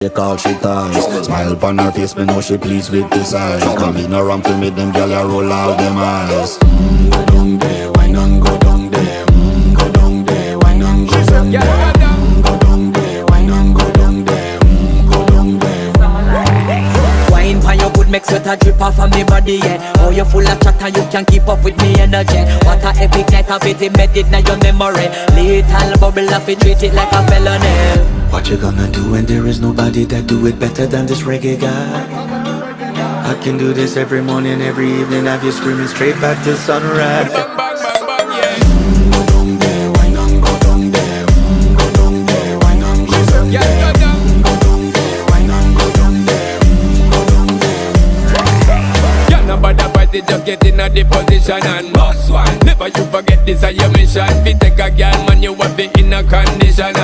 They call she ties. Smile upon her face, me know she pleased with this eyes. Come in around to meet them, girl, you roll out them eyes. Go down there, why not go down there? Go down there, why not go down there? Go down there, why not go down there? Go down there. Wine pan your good, make sweat a drip off of me body, yeah. Oh, you full of chatter, you can keep up with me energy. What a epic night of it, embedded in your memory. Little bubble of it, treat it like a felony. What you gonna do when there is nobody that do it better than this reggae guy? I can do this every morning, every evening, have you screaming straight back to sunrise. Bang, bang, bang, bang, yeah. Go down there, why not go down there? Go down there, why not go down there? Yeah, go down. Go down there, why not go down there? Go down there. Yeah, nobody fight it, just get in a the position and boss one. Never you forget this is your mission. If you take a girl, man, you have it in a condition.